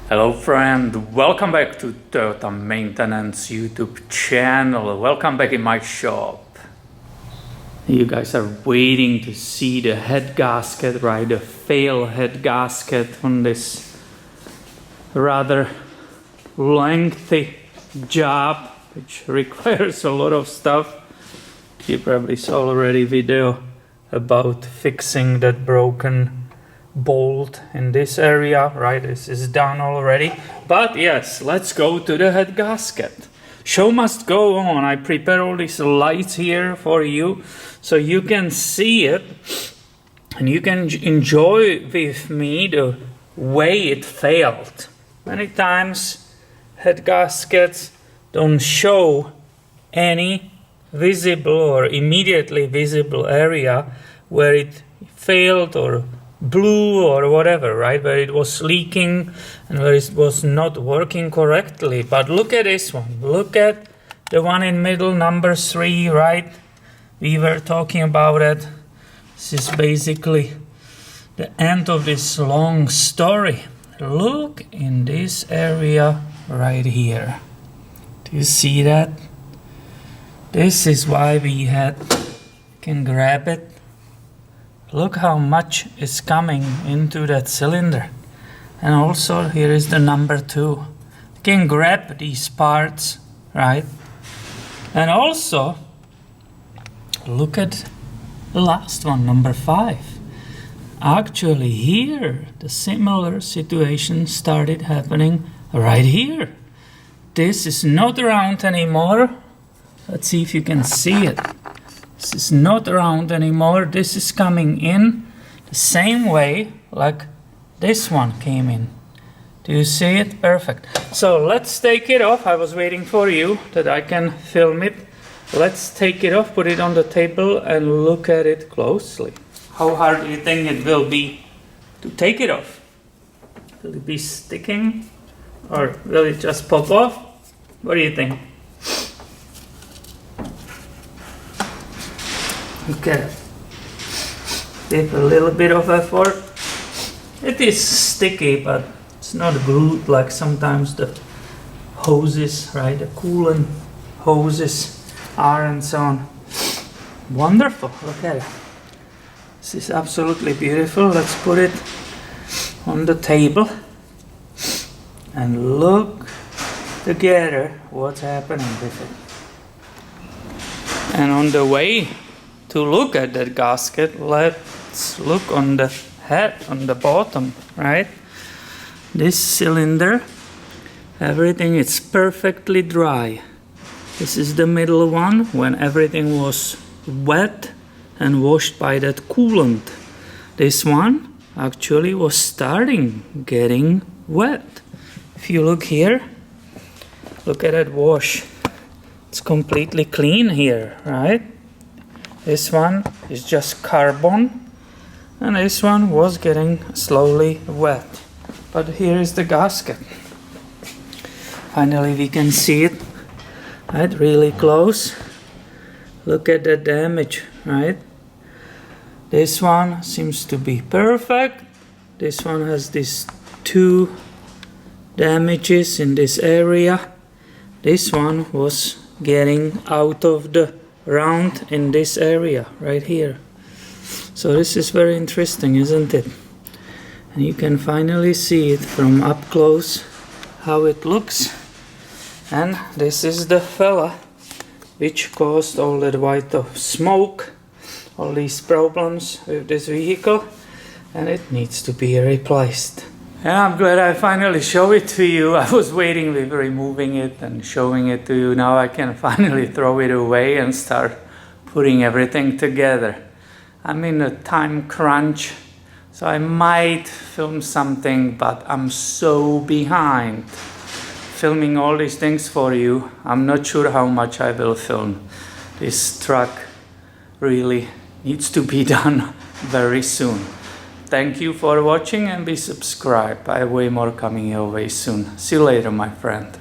Hello friend, welcome back to Toyota Maintenance YouTube channel. Welcome back in my shop. You guys are waiting to see the head gasket, right? The fail head gasket on this rather lengthy job, which requires a lot of stuff. You probably saw already video about fixing that broken bolt in this area, right? This is done already, but yes, let's go to the head gasket. Show must go on. I prepare all these lights here for you so you can see it and you can enjoy with me the way it failed. Many times head gaskets don't show any visible or immediately visible area where it failed or blew or whatever, right? Where it was leaking and where it was not working correctly. But look at this one. Look at the one in middle, number 3, right? We were talking about it. This is basically the end of this long story. Look in this area right here. Do you see that? This is why we can grab it. Look how much is coming into that cylinder. And also here is the number 2. You can grab these parts, right? And also look at the last one, number 5. Actually here the similar situation started happening right here. This is not round anymore. Let's see if you can see it. This is not round anymore. This is coming in the same way like this one came in. Do you see it? Perfect. So let's take it off. I was waiting for you that I can film it. Let's take it off, put it on the table and look at it closely. How hard do you think it will be to take it off? Will it be sticking or will it just pop off? What do you think? Okay, give a little bit of effort. It is sticky, but it's not glued like sometimes the hoses, right? The coolant hoses are and so on. Wonderful, look at it. This is absolutely beautiful. Let's put it on the table and look together what's happening with it. And on the way to look at that gasket, let's look on the head, on the bottom, right? This cylinder, everything is perfectly dry. This is the middle one when everything was wet and washed by that coolant. This one actually was starting getting wet. If you look here, look at that wash. It's completely clean here, right? This one is just carbon and this one was getting slowly wet. But here is the gasket. Finally we can see it, right, really close. Look at the damage, right? This one seems to be perfect. This one has these 2 damages in this area. This one was getting out of the round in this area right here. So this is very interesting, isn't it? And you can finally see it from up close how it looks. And this is the fella which caused all that white of smoke, all these problems with this vehicle, and it needs to be replaced. And I'm glad I finally show it to you. I was waiting with removing it and showing it to you. Now I can finally throw it away and start putting everything together. I'm in a time crunch, so I might film something, but I'm so behind filming all these things for you. I'm not sure how much I will film. This truck really needs to be done very soon. Thank you for watching and be subscribed. I have way more coming your way soon. See you later, my friend.